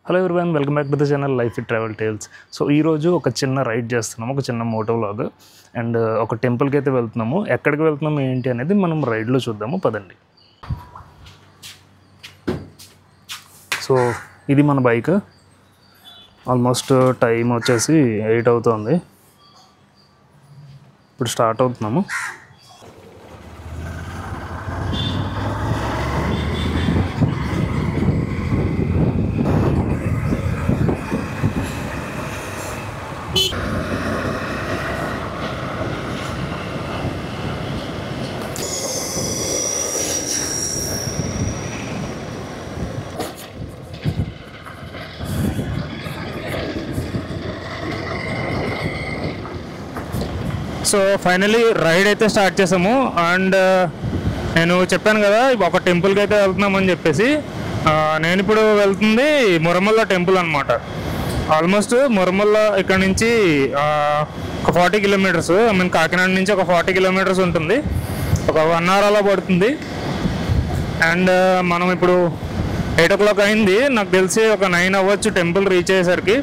Hello everyone, welcome back to the channel life it travel tales. So ఈరోజు ఒక చిన్న ride చేస్తున్నాము, ఒక చిన్న మోటో వ్లాగ్. అండ్ ఒక టెంపుల్కి అయితే వెళ్తున్నాము. ఎక్కడికి వెళ్తున్నాము ఏంటి అనేది మనం రైడ్లో చూద్దాము, పదండి. సో ఇది మన బైక్. ఆల్మోస్ట్ టైం వచ్చేసి 8 అవుతుంది. ఇప్పుడు స్టార్ట్ అవుతున్నాము. సో ఫైనలీ రైడ్ అయితే స్టార్ట్ చేసాము. అండ్ నేను చెప్పాను కదా ఒక టెంపుల్కి అయితే వెళ్తున్నామని చెప్పేసి. నేను ఇప్పుడు వెళ్తుంది మురమల్ల టెంపుల్ అనమాట. ఆల్మోస్ట్ మురమల్ల ఇక్కడ నుంచి ఒక 40 కిలోమీటర్స్, కాకినాడ నుంచి ఒక 40 కిలోమీటర్స్ ఉంటుంది. ఒక 1 అవర్ అలా పడుతుంది. అండ్ మనం ఇప్పుడు 8 o'clock అయింది. నాకు తెలిసి ఒక 9 అవ్వచ్చు టెంపుల్ రీచ్ అయ్యేసరికి.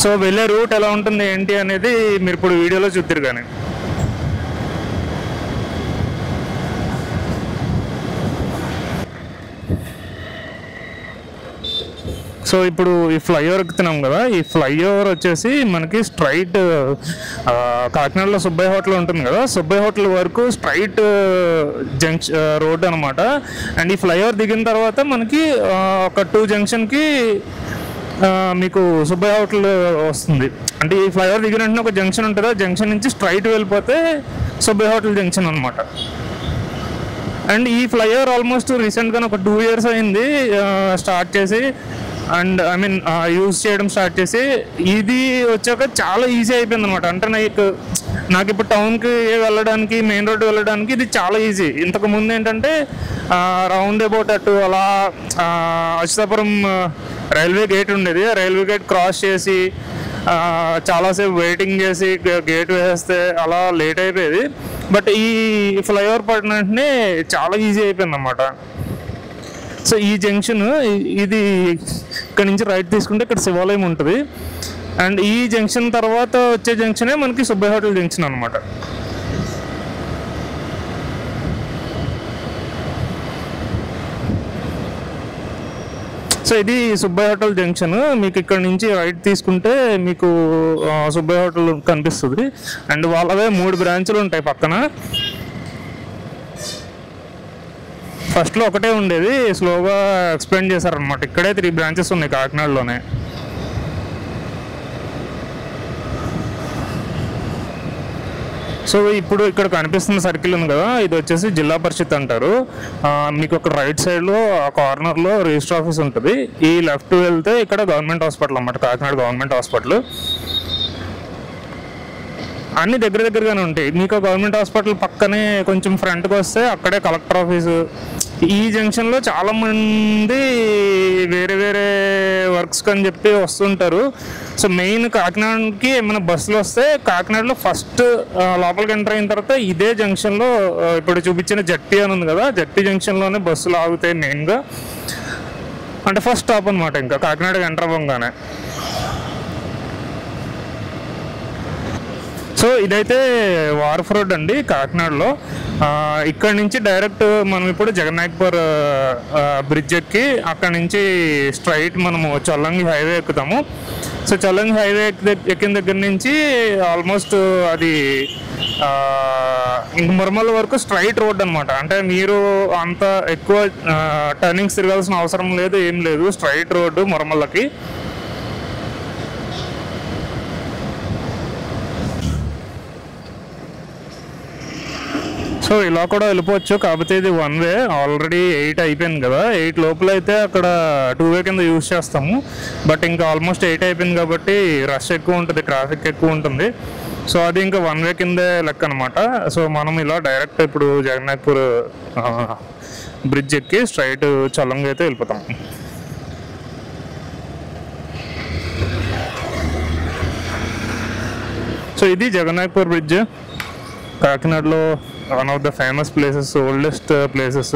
సో వెళ్ళే రూట్ ఎలా ఉంటుంది ఏంటి అనేది మీరు ఇప్పుడు వీడియోలో చూద్దరు. కానీ సో ఇప్పుడు ఈ ఫ్లైఓవర్ ఎక్కుతున్నాం కదా. ఈ ఫ్లైఓవర్ వచ్చేసి మనకి స్ట్రైట్ కాకినాడలో సుబ్బయ్య హోటల్ ఉంటుంది కదా, సుబ్బయ్య హోటల్ వరకు స్ట్రైట్ జంక్షన్ రోడ్ అనమాట. అండ్ ఈ ఫ్లైఓవర్ దిగిన తర్వాత మనకి ఒక 2 జంక్షన్కి మీకు సుబ్బయ్య హోటల్ వస్తుంది. అంటే ఈ ఫ్లైఓవర్ దిగిన వెంటనే ఒక జంక్షన్ ఉంటుంది. ఆ జంక్షన్ నుంచి స్ట్రైట్ వెళ్ళిపోతే సుబ్బయ్య హోటల్ జంక్షన్ అనమాట. అండ్ ఈ ఫ్లైఓవర్ ఆల్మోస్ట్ రీసెంట్గా ఒక 2 years అయింది స్టార్ట్ చేసి. అండ్ యూజ్ చేయడం స్టార్ట్ చేసి. ఇది వచ్చాక చాలా ఈజీ అయిపోయింది అనమాట. అంటే నాకు ఇప్పుడు టౌన్కి వెళ్ళడానికి, మెయిన్ రోడ్డు వెళ్ళడానికి ఇది చాలా ఈజీ. ఇంతకుముందు ఏంటంటే రౌండ్ అబౌట్ అటు అలా అచ్యుతాపురం రైల్వే గేట్ ఉండేది. ఆ రైల్వే గేట్ క్రాస్ చేసి చాలాసేపు వెయిటింగ్ చేసి గేట్ వేస్తే అలా లేట్ అయిపోయేది. బట్ ఈ ఫ్లైఓవర్ పడిన వెంటనే చాలా ఈజీ అయిపోయింది అన్నమాట. సో ఈ జంక్షన్ ఇది ఇక్కడ నుంచి రైట్ తీసుకుంటే ఇక్కడ శివాలయం ఉంటుంది. అండ్ ఈ జంక్షన్ తర్వాత వచ్చే జంక్షనే మనకి సుబ్బయ్య హోటల్ జంక్షన్ అనమాట. సో ఇది సుబ్బయ్య హోటల్ జంక్షన్. మీకు ఇక్కడ నుంచి రైట్ తీసుకుంటే మీకు సుబ్బయ్య హోటల్ కనిపిస్తుంది. అండ్ వాళ్ళవే 3 బ్రాంచులు ఉంటాయి పక్కన. ఫస్ట్లో ఒకటే ఉండేది, స్లోగా ఎక్స్ప్లెయిన్ చేశారనమాట. ఇక్కడే 3 బ్రాంచెస్ ఉన్నాయి కాకినాడలోనే. సో ఇప్పుడు ఇక్కడ కనిపిస్తున్న సర్కిల్ ఉంది కదా, ఇది వచ్చేసి జిల్లా పరిషత్ అంటారు. మీకు ఒక రైట్ సైడ్లో కార్నర్లో రిజిస్టర్ ఆఫీస్ ఉంటుంది. ఈ లెఫ్ట్ వెళ్తే ఇక్కడ గవర్నమెంట్ హాస్పిటల్ అన్నమాట, కాకినాడ గవర్నమెంట్ హాస్పిటల్. అన్నీ దగ్గరగానే ఉంటాయి. మీకు గవర్నమెంట్ హాస్పిటల్ పక్కనే కొంచెం ఫ్రంట్కి వస్తే అక్కడే కలెక్టర్ ఆఫీసు. ఈ జంక్షన్లో చాలామంది వేరే వేరే వర్క్స్కి అని చెప్పి వస్తుంటారు. సో మెయిన్ కాకినాడకి ఏమైనా బస్సులు వస్తే కాకినాడలో ఫస్ట్ లోపలికి ఎంటర్ అయిన తర్వాత ఇదే జంక్షన్లో ఇప్పుడు చూపించిన జట్టి అని ఉంది కదా, జట్టి జంక్షన్లోనే బస్సులు ఆగుతాయి మెయిన్గా. అంటే ఫస్ట్ స్టాప్ అనమాట ఇంకా కాకినాడకి ఎంటర్ అవ్వగానే. సో ఇదైతే వార్ఫ్ రోడ్ అండి కాకినాడలో. ఇక్కడ నుంచి డైరెక్ట్ మనం ఇప్పుడు జగన్నాయకపూర్ బ్రిడ్జ్ ఎక్కి అక్కడ నుంచి స్ట్రైట్ మనము చొల్లంగి హైవే ఎక్కుతాము. సో చొల్లంగి హైవే ఎక్కిన దగ్గర నుంచి ఆల్మోస్ట్ అది ఇంక మురమల్ల వరకు స్ట్రైట్ రోడ్ అనమాట. అంటే మీరు అంత ఎక్కువ టర్నింగ్స్ తిరగాల్సిన అవసరం లేదు, ఏం లేదు. Straight road మురమల్లకి. సో ఇలా కూడా వెళ్ళిపోవచ్చు, కాకపోతే ఇది 1 way. ఆల్రెడీ 8 అయిపోయింది కదా. 8 లోపల అయితే అక్కడ 2 way కింద యూజ్ చేస్తాము. బట్ ఇంకా ఆల్మోస్ట్ 8 అయిపోయింది కాబట్టి రష్ ఎక్కువ ఉంటుంది, ట్రాఫిక్ ఎక్కువ ఉంటుంది. సో అది ఇంకా 1 way కిందే లెక్క అనమాట. సో మనం ఇలా డైరెక్ట్ ఇప్పుడు జగన్నాథ్పూర్ బ్రిడ్జ్ ఎక్కి స్ట్రైట్ చొల్లంగి అయితే వెళ్ళిపోతాం. సో ఇది జగన్నాథ్పూర్ బ్రిడ్జ్, కాకినాడలో one of the famous places, oldest places.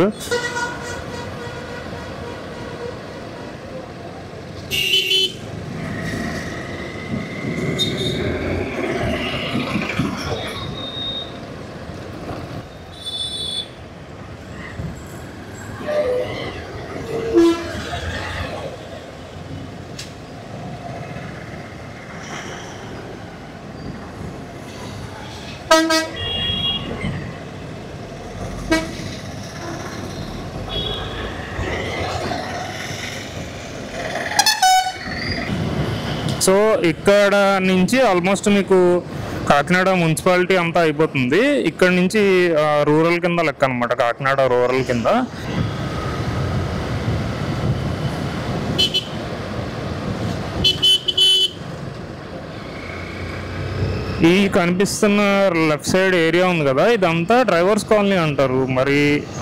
So ఇక్కడ నుంచి ఆల్మోస్ట్ మీకు కాకినాడ మున్సిపాలిటీ అంతా అయిపోతుంది. ఇక్కడ నుంచి రూరల్ కింద లెక్క అనమాట, కాకినాడ రూరల్ కింద. ఈ కనిపిస్తున్న లెఫ్ట్ సైడ్ ఏరియా ఉంది కదా, ఇదంతా డ్రైవర్స్ కాలనీ అంటారు. మరి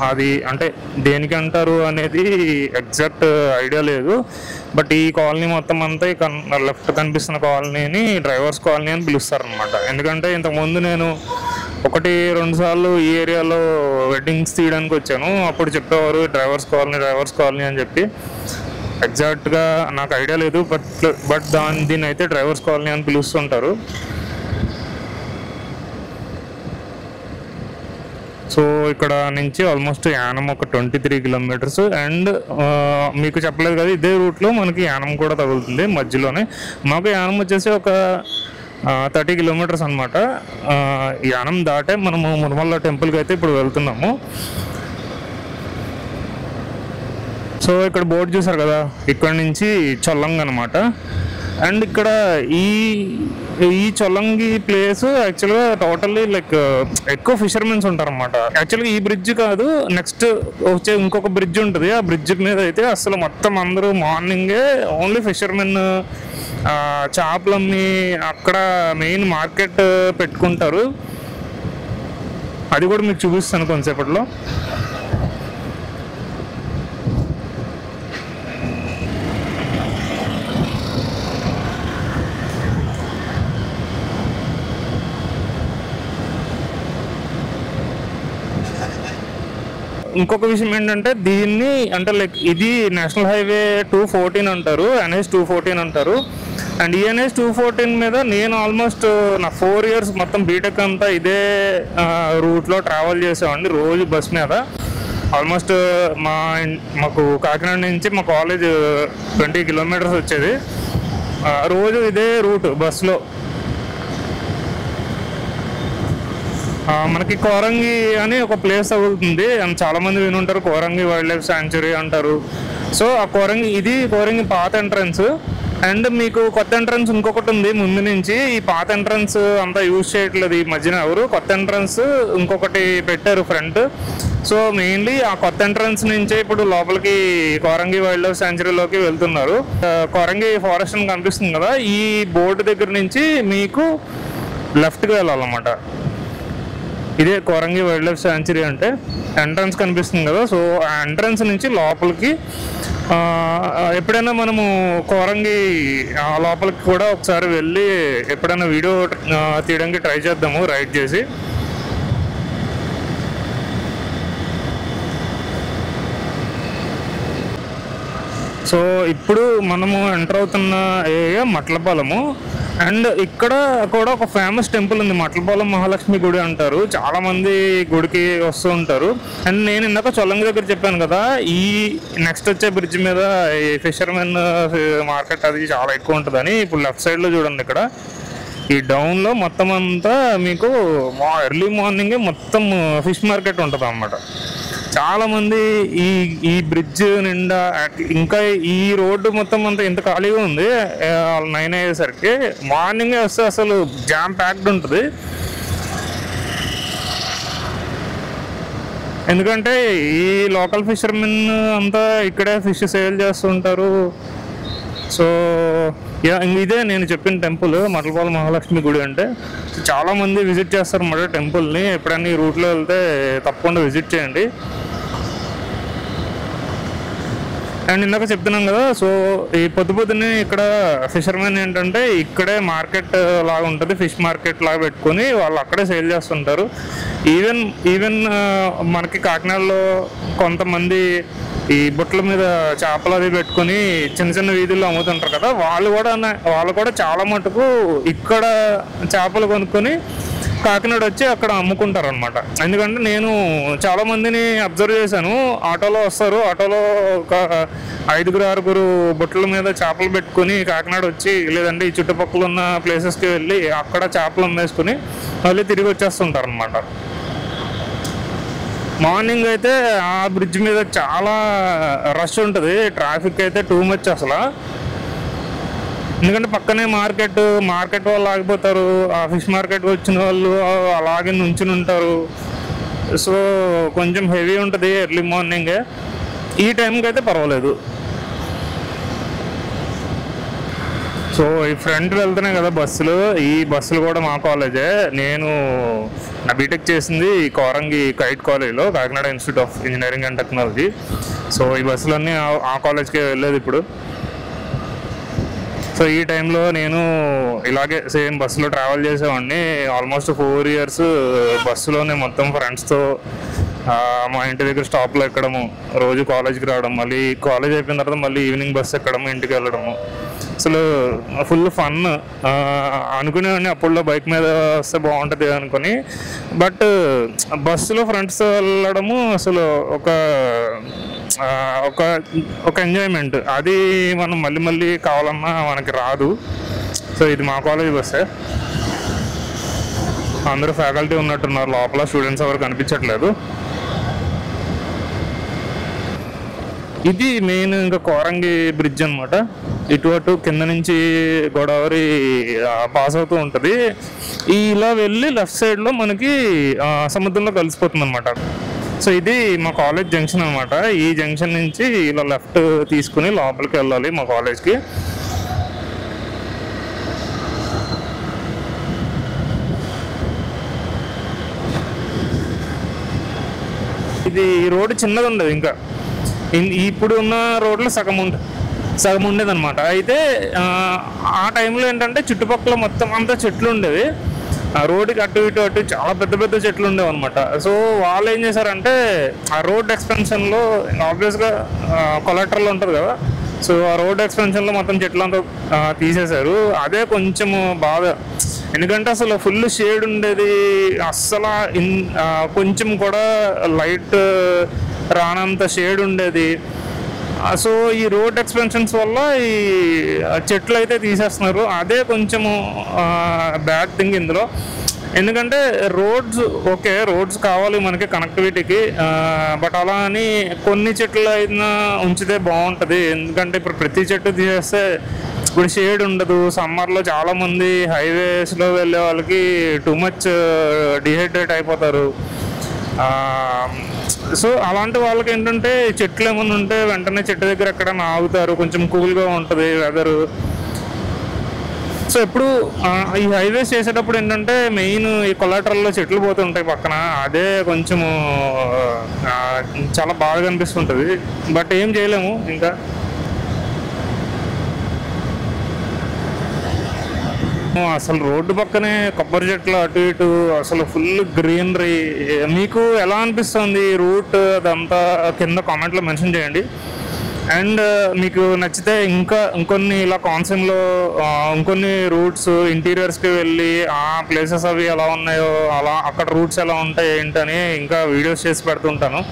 అది అంటే దేనికి అంటారు అనేది ఎగ్జాక్ట్ ఐడియా లేదు. బట్ ఈ కాలనీ మొత్తం అంతా లెఫ్ట్ కనిపిస్తున్న కాలనీని డ్రైవర్స్ కాలనీ అని పిలుస్తారు అనమాట. ఎందుకంటే ఇంతకుముందు నేను 1-2 సార్లు ఈ ఏరియాలో వెడ్డింగ్స్ తీయడానికి వచ్చాను. అప్పుడు చెప్పేవారు డ్రైవర్స్ కాలనీ అని చెప్పి. ఎగ్జాక్ట్గా నాకు ఐడియా లేదు. బట్ దీన్ని అయితే డ్రైవర్స్ కాలనీ అని పిలుస్తుంటారు. సో ఇక్కడ నుంచి ఆల్మోస్ట్ యానం ఒక 23 కిలోమీటర్స్. అండ్ మీకు చెప్పలేదు కదా, ఇదే రూట్లో మనకి యానం కూడా తగులుతుంది మధ్యలోనే. మాకు యానం వచ్చేసి ఒక 30 కిలోమీటర్స్ అనమాట. యానం దాటే మనము మునమల్ల టెంపుల్కి అయితే ఇప్పుడు వెళ్తున్నాము. సో ఇక్కడ బోర్డు చూసారు కదా, ఇక్కడ నుంచి చొల్లంగి అనమాట. అండ్ ఇక్కడ ఈ చొల్లంగి ప్లేస్ యాక్చువల్గా టోటల్లీ లైక్ ఎక్కువ ఫిషర్మెన్స్ ఉంటారు అనమాట. యాక్చువల్గా ఈ బ్రిడ్జ్ కాదు, నెక్స్ట్ వచ్చే ఇంకొక బ్రిడ్జ్ ఉంటుంది. ఆ బ్రిడ్జ్ మీద అయితే అసలు మొత్తం అందరూ మార్నింగే ఓన్లీ ఫిషర్మెన్ చేపలమ్మి అక్కడ మెయిన్ మార్కెట్ పెట్టుకుంటారు. అది కూడా మీకు చూపిస్తాను కొంతసేపట్లో. ఇంకొక విషయం ఏంటంటే, దీన్ని అంటే లైక్ ఇది నేషనల్ హైవే 214 అంటారు, NH 214 అంటారు. అండ్ ఈ NH 214 మీద నేను ఆల్మోస్ట్ నా 4 ఇయర్స్ మొత్తం బీటెక్ అంతా ఇదే రూట్లో ట్రావెల్ చేసామండి, రోజు బస్ మీద. ఆల్మోస్ట్ మాకు కాకినాడ నుంచి మా కాలేజ్ 20 కిలోమీటర్స్ వచ్చేది. రోజు ఇదే రూట్ బస్సులో. మనకి కోరంగి అని ఒక ప్లేస్ తగులుతుంది, చాలా మంది వినుంటారు. కోరంగి వైల్డ్ లైఫ్ శాంచురీ అంటారు. సో ఆ కోరంగి పాత ఎంట్రన్స్. అండ్ మీకు కొత్త ఎంట్రన్స్ ఇంకొకటి ఉంది ముందు నుంచి. ఈ పాత ఎంట్రన్స్ అంతా యూజ్ చేయట్లేదు ఈ మధ్యన ఎవరు. కొత్త ఎంట్రన్స్ ఇంకొకటి పెట్టారు ఫ్రంట్. సో మెయిన్లీ ఆ కొత్త ఎంట్రన్స్ నుంచే ఇప్పుడు లోపలికి కోరంగి వైల్డ్ లైఫ్ శాంచురీలోకి వెళ్తున్నారు. కోరంగి ఫారెస్ట్ అని కనిపిస్తుంది కదా, ఈ బోర్డు దగ్గర నుంచి మీకు లెఫ్ట్కి వెళ్ళాలన్నమాట. ఇదే కోరంగి వైల్డ్ లైఫ్ శాంచురీ అంటే. ఎంట్రన్స్ కనిపిస్తుంది కదా, సో ఆ ఎంట్రన్స్ నుంచి లోపలికి ఎప్పుడైనా మనము కోరంగి లోపలికి కూడా ఒకసారి వెళ్ళి ఎప్పుడైనా వీడియో తీయడానికి ట్రై చేద్దాము రైడ్ చేసి. సో ఇప్పుడు మనము ఎంటర్ అవుతున్న ఏరియా మట్లపాలెము. అండ్ ఇక్కడ కూడా ఒక ఫేమస్ టెంపుల్ ఉంది, మట్లపాలెం మహాలక్ష్మి గుడి అంటారు. చాలా మంది గుడికి వస్తూ ఉంటారు. అండ్ నేను ఇందాక చొల్లంగి దగ్గర చెప్పాను కదా, ఈ నెక్స్ట్ వచ్చే బ్రిడ్జ్ మీద ఈ ఫిషర్మెన్ మార్కెట్ అది చాలా ఎక్కువ ఉంటుందని. ఇప్పుడు లెఫ్ట్ సైడ్లో చూడండి, ఇక్కడ ఈ డౌన్లో మొత్తం అంతా మీకు ఎర్లీ మార్నింగే మొత్తం ఫిష్ మార్కెట్ ఉంటుంది అన్నమాట. చాలామంది ఈ బ్రిడ్జ్ నిండా, ఇంకా ఈ రోడ్డు మొత్తం అంతా ఇంత ఖాళీగా ఉంది 9 అయ్యేసరికి. మార్నింగే వస్తే అసలు జామ్ ప్యాక్డ్ ఉంటుంది. ఎందుకంటే ఈ లోకల్ ఫిషర్మెన్ అంతా ఇక్కడే ఫిష్ సేల్ చేస్తుంటారు. సో ఇదే నేను చెప్పిన టెంపుల్ మట్లపాలెం మహాలక్ష్మి గుడి అంటే. చాలామంది విజిట్ చేస్తారు అన్నమాట టెంపుల్ని. ఎప్పుడైనా ఈ రూట్లో వెళ్తే తప్పకుండా విజిట్ చేయండి. అండ్ ఇందాక చెప్తున్నాం కదా, సో ఈ పొద్దునే ఇక్కడ ఫిషర్మెన్ ఏంటంటే ఇక్కడే మార్కెట్ లాగా ఉంటుంది, ఫిష్ మార్కెట్ లాగా పెట్టుకొని వాళ్ళు అక్కడే సేల్ చేస్తుంటారు. ఈవెన్ మనకి కాకినాడలో కొంతమంది ఈ బుట్టల మీద చేపలు అవి పెట్టుకుని చిన్న చిన్న వీధుల్లో అమ్ముతుంటారు కదా, వాళ్ళు కూడా చాలా మటుకు ఇక్కడ చేపలు కొనుక్కొని కాకినాడ వచ్చి అక్కడ అమ్ముకుంటారు అనమాట. ఎందుకంటే నేను చాలా మందిని అబ్జర్వ్ చేశాను, ఆటోలో వస్తారు, ఆటోలో ఒక 5-6 బుట్టల మీద చేపలు పెట్టుకుని కాకినాడ వచ్చి లేదంటే ఈ చుట్టుపక్కల ఉన్న ప్లేసెస్కి వెళ్ళి అక్కడ చేపలు అమ్మేసుకుని మళ్ళీ తిరిగి వచ్చేస్తుంటారు అనమాట. మార్నింగ్ అయితే ఆ బ్రిడ్జ్ మీద చాలా రష్ ఉంటుంది, ట్రాఫిక్ అయితే టూ మచ్ అసలు. ఎందుకంటే పక్కనే మార్కెట్ వాళ్ళు ఆగిపోతారు, ఆ ఫిష్ మార్కెట్ వచ్చిన వాళ్ళు అలాగే నుంచుని ఉంటారు. సో కొంచెం హెవీ ఉంటుంది ఎర్లీ మార్నింగే. ఈ టైంకి అయితే పర్వాలేదు. సో ఈ ఫ్రంట్ వెళ్తున్నాయి కదా బస్సులు, ఈ బస్సులు కూడా మా కాలేజే. నేను నా బీటెక్ చేసింది కోరంగి కైట్ కాలేజ్లో, Kakinada institute of engineering and technology. So ఈ బస్సులన్నీ ఆ కాలేజ్కే వెళ్ళేది ఇప్పుడు. సో ఈ టైంలో నేను ఇలాగే సేమ్ బస్సులో ట్రావెల్ చేసేవాడిని. ఆల్మోస్ట్ 4 years బస్సులోనే మొత్తం ఫ్రెండ్స్తో మా ఇంటి దగ్గర స్టాప్లో ఎక్కడము, రోజు కాలేజ్కి రావడం, మళ్ళీ కాలేజ్ అయిపోయిన తర్వాత మళ్ళీ ఈవినింగ్ బస్సు ఎక్కడము, ఇంటికి వెళ్ళడము. అసలు ఫుల్ ఫన్. అనుకునేవాడిని అప్పుడులో బైక్ మీద వస్తే బాగుంటుంది అనుకుని, బట్ బస్సులో ఫ్రెండ్స్తో వెళ్ళడము అసలు ఒక ఎంజాయ్మెంట్. అది మనం మళ్ళీ కావాలన్నా మనకి రాదు. సో ఇది మా కాలేజ్ బస్సే. అందరూ ఫ్యాకల్టీ ఉన్నట్టున్నారు లోపల, స్టూడెంట్స్ ఎవరు కనిపించట్లేదు. ఇది మెయిన్ ఇంకా కోరంగి బ్రిడ్జ్ అనమాట. ఇటు కింద నుంచి గోదావరి పాస్ అవుతూ ఉంటుంది. ఇలా వెళ్ళి లెఫ్ట్ సైడ్లో మనకి సముద్రంలో కలిసిపోతుంది అనమాట. సో ఇది మా కాలేజ్ జంక్షన్ అనమాట. ఈ జంక్షన్ నుంచి ఇలా లెఫ్ట్ తీసుకుని లోపలికి వెళ్ళాలి మా కాలేజ్కి. ఇది రోడ్డు చిన్నది ఉండదు, ఇంకా ఇప్పుడు ఉన్న రోడ్లు సగం ఉండేది అనమాట. అయితే ఆ టైంలో ఏంటంటే చుట్టుపక్కల మొత్తం అంతా చెట్లు ఉండేవి. రోడ్డుకి అటు ఇటు చాలా పెద్ద చెట్లు ఉండేవి అనమాట. సో వాళ్ళు ఏం చేశారంటే ఆ రోడ్ ఎక్స్పెన్షన్లో ఆబ్వియస్గా కొలెక్టర్లో ఉంటుంది కదా, సో ఆ రోడ్ ఎక్స్పెన్షన్లో మొత్తం చెట్లు అంతా తీసేశారు. అదే కొంచెము బాధ. ఎందుకంటే అసలు ఫుల్ షేడ్ ఉండేది, అస్సలు కొంచెం కూడా లైట్ రానంత షేడ్ ఉండేది. సో ఈ రోడ్ ఎక్స్పెన్షన్స్ వల్ల ఈ చెట్లు అయితే తీసేస్తున్నారు. అదే కొంచెము బ్యాడ్ థింగ్ ఇందులో. ఎందుకంటే రోడ్స్ కావాలి మనకి కనెక్టివిటీకి, బట్ అలా అని కొన్ని చెట్లు అయినా ఉంచితే బాగుంటుంది. ఎందుకంటే ఇప్పుడు ప్రతి చెట్టు తీసేస్తే ఇప్పుడు షేడ్ ఉండదు. సమ్మర్లో చాలామంది హైవేస్లో వెళ్ళే వాళ్ళకి టూ మచ్ డిహైడ్రేట్ అయిపోతారు. సో అలాంటి వాళ్ళకి ఏంటంటే చెట్లు ఏమైనా ఉంటే వెంటనే చెట్టు దగ్గర ఎక్కడైనా ఆగుతారు, కొంచెం కూల్గా ఉంటుంది వెదరు. సో ఎప్పుడు ఈ హైవేస్ చేసేటప్పుడు ఏంటంటే మెయిన్ ఈ కొలాటరల్లో చెట్లు పోతుంటాయి పక్కన, అదే కొంచెము చాలా బాగా అనిపిస్తుంటుంది. బట్ ఏం చేయలేము ఇంకా. అసలు రోడ్డు పక్కనే కొబ్బరి చెట్లు అటు ఇటు అసలు ఫుల్ గ్రీనరీ. మీకు ఎలా అనిపిస్తుంది రూట్ అదంతా కింద కామెంట్లో మెన్షన్ చేయండి. అండ్ మీకు నచ్చితే ఇంకొన్ని ఇలా కాన్సెన్లో ఇంకొన్ని రూట్స్ ఇంటీరియర్స్కి వెళ్ళి ఆ ప్లేసెస్ అవి ఎలా ఉన్నాయో అలా అక్కడ రూట్స్ ఎలా ఉంటాయి ఏంటని ఇంకా వీడియోస్ చేసి పెడుతుంటాను.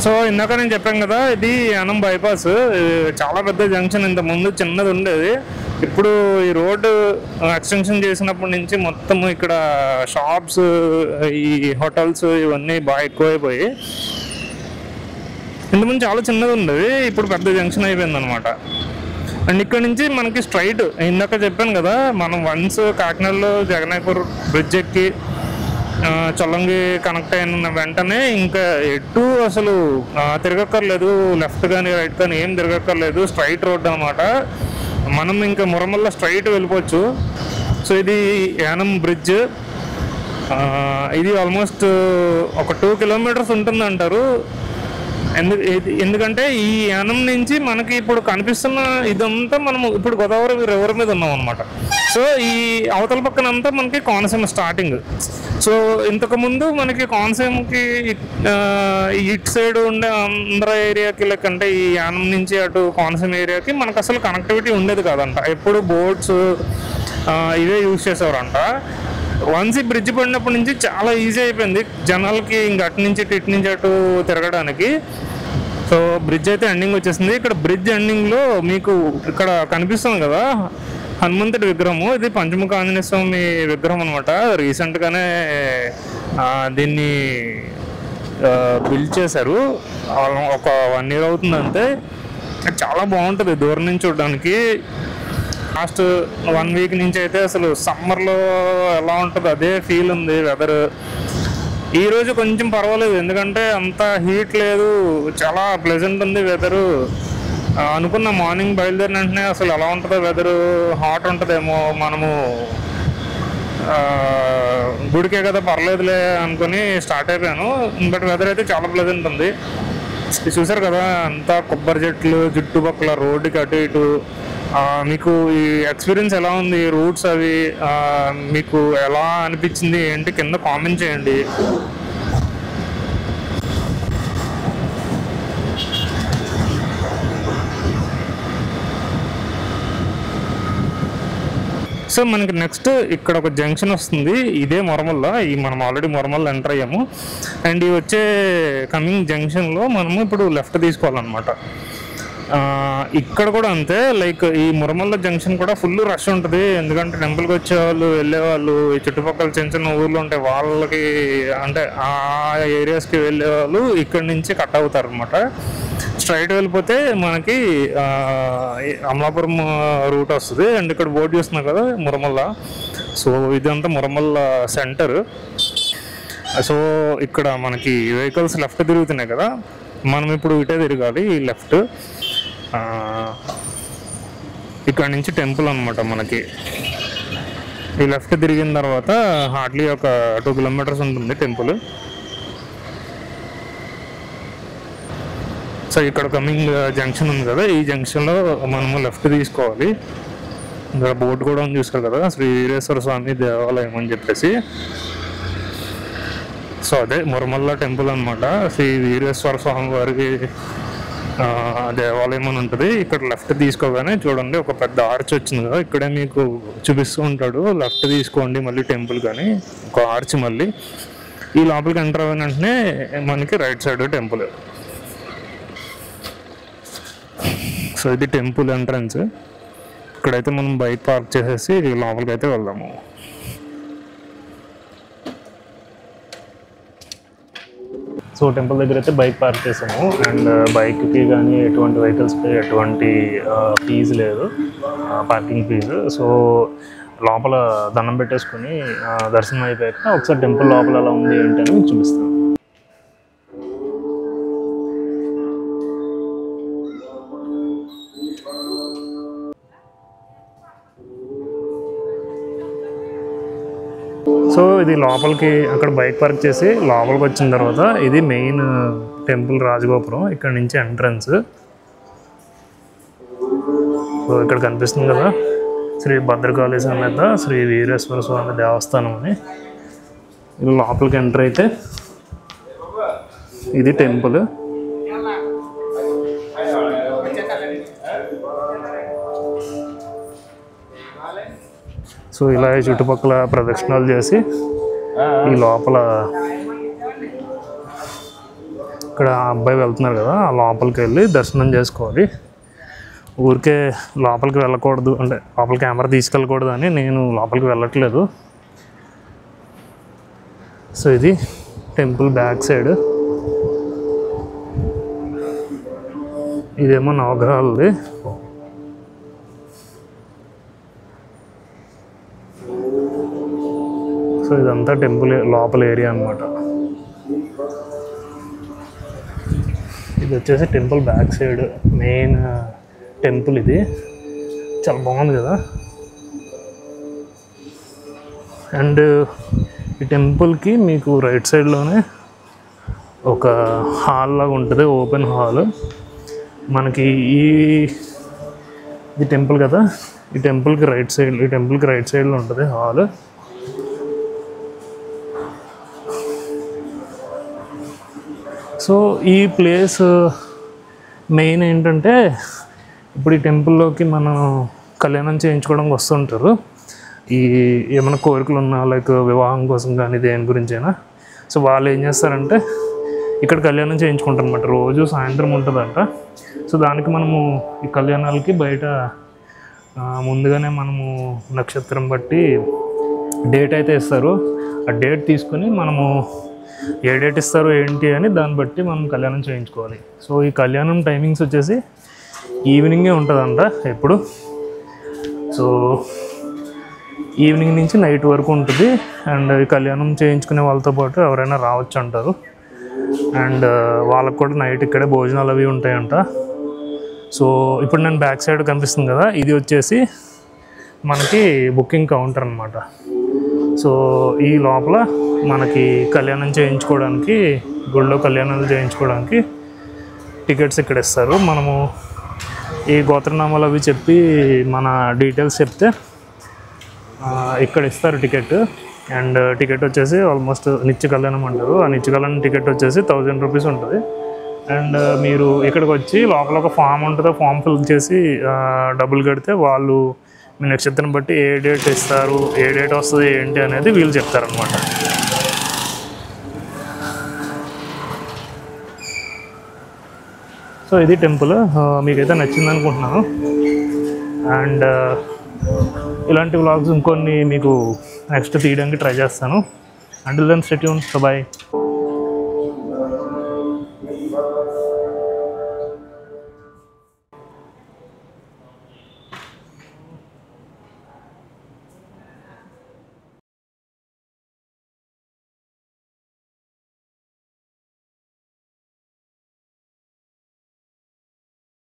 సో ఇందాక నేను చెప్పాను కదా, ఇది యానం బైపాస్. చాలా పెద్ద జంక్షన్, ఇంత ముందు చిన్నది ఉండేది. ఇప్పుడు ఈ రోడ్డు ఎక్స్టెన్షన్ చేసినప్పటి నుంచి మొత్తం ఇక్కడ షాప్స్, ఈ హోటల్స్ ఇవన్నీ బాగా ఎక్కువైపోయి ఇంతకుముందు చాలా చిన్నది ఉండేది, ఇప్పుడు పెద్ద జంక్షన్ అయిపోయింది అనమాట. అండ్ ఇక్కడ నుంచి మనకి స్ట్రైట్ ఇందాక చెప్పాను కదా, మనం వన్స్ కాకినాడలో జగన్నాయపూర్ బ్రిడ్జ్ ఎక్కి చొల్లంగి కనెక్ట్ అయిన వెంటనే ఇంకా ఎటు అసలు తిరగక్కర్లేదు, లెఫ్ట్ కానీ రైట్ కానీ ఏం తిరగక్కర్లేదు, స్ట్రైట్ రోడ్ అనమాట. మనం ఇంకా మురమల్ల స్ట్రైట్ వెళ్ళిపోవచ్చు. సో ఇది యానం బ్రిడ్జ్. ఇది ఆల్మోస్ట్ ఒక 2 కిలోమీటర్స్ ఉంటుంది అంటారు. ఎందుకంటే ఈ యానం నుంచి మనకి ఇప్పుడు కనిపిస్తున్న ఇదంతా మనము ఇప్పుడు గోదావరి రివర్ మీద ఉన్నాం అనమాట. సో ఈ అవతల పక్కన అంతా మనకి కోనసీమ స్టార్టింగ్. సో ఇంతకుముందు మనకి కోనసీమకి ఇటు సైడ్ ఉండే ఆంధ్ర ఏరియాకి లేకంటే ఈ యానం నుంచి అటు కోనసీమ ఏరియాకి మనకు అసలు కనెక్టివిటీ ఉండేది కాదంట. ఎప్పుడు బోట్స్ ఇవే యూజ్ చేసేవారంట. వన్స్ ఈ బ్రిడ్జ్ పడినప్పటి నుంచి చాలా ఈజీ అయిపోయింది జనాలకి ఇంక అటు నుంచి ఇటు నుంచి అటు తిరగడానికి. సో బ్రిడ్జ్ అయితే ఎండింగ్ వచ్చేసింది. ఇక్కడ బ్రిడ్జ్ ఎండింగ్లో మీకు ఇక్కడ కనిపిస్తుంది కదా హనుమంతుడి విగ్రహము. ఇది పంచముఖ ఆంజనేయ స్వామి విగ్రహం అనమాట. రీసెంట్గానే దీన్ని బిల్డ్ చేశారు. ఒక 1 year అవుతుంది అంతే. చాలా బాగుంటుంది దూరం నుంచి చూడడానికి. లాస్ట్ 1 week నుంచి అయితే అసలు సమ్మర్లో ఎలా ఉంటుంది అదే ఫీల్ ఉంది వెదర్. ఈరోజు కొంచెం పర్వాలేదు ఎందుకంటే అంత హీట్ లేదు, చాలా ప్లెజెంట్ ఉంది వెదరు. అనుకున్న మార్నింగ్ బయలుదేరిన వెంటనే అసలు ఎలా ఉంటుందో వెదరు, హాట్ ఉంటుందేమో, మనము గుడికే కదా పర్లేదులే అనుకుని స్టార్ట్ అయిపోయాను. బట్ వెదర్ అయితే చాలా ప్లెజెంట్ ఉంది. చూసారు కదా అంతా కొబ్బరి చెట్లు చుట్టుపక్కల, రోడ్డుకి అటు ఇటు. మీకు ఈ ఎక్స్పీరియన్స్ ఎలా ఉంది, రూట్స్ అవి మీకు ఎలా అనిపించింది ఏంటి కింద కామెంట్ చేయండి. సో మనకి నెక్స్ట్ ఇక్కడ ఒక జంక్షన్ వస్తుంది. ఇదే మురమల్ల. మనం ఆల్రెడీ మురమల్ల ఎంటర్ అయ్యాము. అండ్ ఈ వచ్చే కమింగ్ జంక్షన్లో మనము ఇప్పుడు లెఫ్ట్ తీసుకోవాలన్నమాట. ఇక్కడ కూడా అంతే. లైక్ ఈ మురమల్ల జంక్షన్ కూడా ఫుల్ రష్ ఉంటుంది. ఎందుకంటే టెంపుల్కి వచ్చేవాళ్ళు, వెళ్ళేవాళ్ళు, ఈ చుట్టుపక్కల చిన్న చిన్న ఊర్లు ఉంటాయి వాళ్ళకి, అంటే ఆ ఏరియాస్కి వెళ్ళేవాళ్ళు ఇక్కడ నుంచి కట్ అవుతారు అనమాట. స్ట్రైట్ వెళ్ళిపోతే మనకి అమలాపురం రూట్ వస్తుంది. అండ్ ఇక్కడ బోర్డు చూస్తున్నాం కదా మురమల్ల. సో ఇదంతా మురమల్ల సెంటర్. సో ఇక్కడ మనకి వెహికల్స్ లెఫ్ట్ తిరుగుతున్నాయి కదా, మనం ఇప్పుడు ఇటే తిరగాలి లెఫ్ట్. ఇక్కడ నుంచి టెంపుల్ అనమాట. మనకి ఈ లెఫ్ట్ తిరిగిన తర్వాత హార్డ్లీ ఒక 2 kilometers ఉంటుంది టెంపుల్. సో ఇక్కడ కమింగ్ జంక్షన్ ఉంది కదా, ఈ జంక్షన్లో మనము లెఫ్ట్ తీసుకోవాలి. ఇక్కడ బోర్డు కూడా ఉంది చూసుకోవాలి కదా, శ్రీ వీరేశ్వర స్వామి దేవాలయం అని చెప్పేసి. సో అదే మురమల్ల టెంపుల్ అనమాట. శ్రీ వీరేశ్వర స్వామి వారికి దేవాలయం అని ఉంటుంది. ఇక్కడ లెఫ్ట్ తీసుకోగానే చూడండి ఒక పెద్ద ఆర్చ్ వచ్చింది కదా, ఇక్కడే మీకు చూపిస్తూ ఉంటాడు. లెఫ్ట్ తీసుకోండి మళ్ళీ టెంపుల్ కానీ ఒక ఆర్చ్. మళ్ళీ ఈ లోపలికి ఎంటర్ అయిన వెంటనే మనకి రైట్ సైడ్ టెంపుల్. సో ఇది టెంపుల్ ఎంట్రన్స్. ఇక్కడైతే మనం బైక్ పార్క్ చేసేసి లోపలికి అయితే వెళ్దాము. సో టెంపుల్ దగ్గర అయితే బైక్ పార్క్ చేసాము. అండ్ బైక్కి కానీ ఎటువంటి వెహికల్స్కి ఎటువంటి ఫీజు లేదు, పార్కింగ్ ఫీజు. సో లోపల దండం పెట్టేసుకుని దర్శనం అయిపోయాక ఒకసారి టెంపుల్ లోపల ఎలా ఉంది ఏంటి అని చూపిస్తాను. సో ఇది లోపలికి అక్కడ బైక్ పార్క్ చేసి లోపలికి వచ్చిన తర్వాత ఇది మెయిన్ టెంపుల్ రాజగోపురం. ఇక్కడ నుంచి ఎంట్రన్స్. సో ఇక్కడ కనిపిస్తుంది కదా శ్రీ భద్రకాళి సమేత శ్రీ వీరేశ్వర స్వామి దేవస్థానం అని. ఇది లోపలికి ఎంటర్ అయితే ఇది టెంపుల్. సో ఇలా చుట్టుపక్కల ప్రదక్షిణాలు చేసి ఈ లోపల ఇక్కడ అబ్బాయి వెళ్తున్నారు కదా, ఆ లోపలికి వెళ్ళి దర్శనం చేసుకోవాలి. ఊరికే లోపలికి వెళ్ళకూడదు అంటే లోపల కెమెరా తీసుకెళ్ళకూడదు అని నేను లోపలికి వెళ్ళట్లేదు. సో ఇది టెంపుల్ బ్యాక్ సైడ్. ఇదేమో నవగ్రహాలది. సో సో ఇదంతా టెంపుల్ లోపల ఏరియా అనమాట. ఇది వచ్చేసి temple back side main temple. ఇది చాలా బాగుంది కదా. అండ్ ఈ టెంపుల్కి మీకు రైట్ సైడ్లోనే ఒక హాల్ లాగా ఉంటుంది, ఓపెన్ హాల్. మనకి ఈ టెంపుల్ కదా, ఈ టెంపుల్కి రైట్ సైడ్లో ఉంటుంది హాల్. సో ఈ ప్లేస్ మెయిన్ ఏంటంటే, ఇప్పుడు ఈ టెంపుల్లోకి మనం కళ్యాణం చేయించుకోవడానికి వస్తుంటారు. ఈ ఏమైనా కోరికలు ఉన్నా, లైక్ వివాహం కోసం కానీ దేని గురించి అయినా. సో వాళ్ళు ఏం చేస్తారంటే ఇక్కడ కళ్యాణం చేయించుకుంటారు అనమాట. రోజు సాయంత్రం ఉంటుందంట. సో దానికి మనము ఈ కళ్యాణాలకి బయట ముందుగానే మనము నక్షత్రం బట్టి డేట్ అయితే ఇస్తారు. ఆ డేట్ తీసుకొని మనము ఏ డేట్ ఇస్తారో ఏంటి అని దాన్ని బట్టి మనం కళ్యాణం చేయించుకోవాలి. సో ఈ కళ్యాణం టైమింగ్స్ వచ్చేసి ఈవినింగే ఉంటుందంట ఎప్పుడు. సో ఈవినింగ్ నుంచి నైట్ వరకు ఉంటుంది. అండ్ ఈ కళ్యాణం చేయించుకునే వాళ్ళతో పాటు ఎవరైనా రావచ్చు అంటారు. అండ్ వాళ్ళకు కూడా నైట్ ఇక్కడే భోజనాలు అవి ఉంటాయంట. సో ఇప్పుడు నేను బ్యాక్ సైడ్ కనిపిస్తుంది కదా, ఇది వచ్చేసి మనకి బుకింగ్ కౌంటర్ అనమాట. సో ఈ లోపల మనకి కళ్యాణం చేయించుకోవడానికి, గుళ్ళో కళ్యాణాలు చేయించుకోవడానికి టికెట్స్ ఇక్కడ ఇస్తారు. మనము ఈ గోత్రనామాలు అవి చెప్పి మన డీటెయిల్స్ చెప్తే ఇక్కడ ఇస్తారు టికెట్. అండ్ టికెట్ వచ్చేసి ఆల్మోస్ట్ నిత్య కళ్యాణం అంటారు. ఆ నిత్య కళ్యాణం టికెట్ వచ్చేసి 1000 రూపీస్ ఉంటుంది. అండ్ మీరు ఇక్కడికి వచ్చి లోపల ఒక ఫామ్ ఉంటుంది, ఫామ్ ఫిల్ చేసి డబ్బులు కడితే వాళ్ళు మీ నక్షత్రం బట్టి ఏ డేట్ ఇస్తారు, ఏ డేట్ వస్తుంది ఏంటి అనేది వీళ్ళు చెప్తారనమాట. సో ఇది టెంపుల్. మీకైతే నచ్చింది అనుకుంటున్నాను. అండ్ ఇలాంటి వ్లాగ్స్ ఇంకొన్ని మీకు నెక్స్ట్ తీయడానికి ట్రై చేస్తాను. Until then stay tuned. By.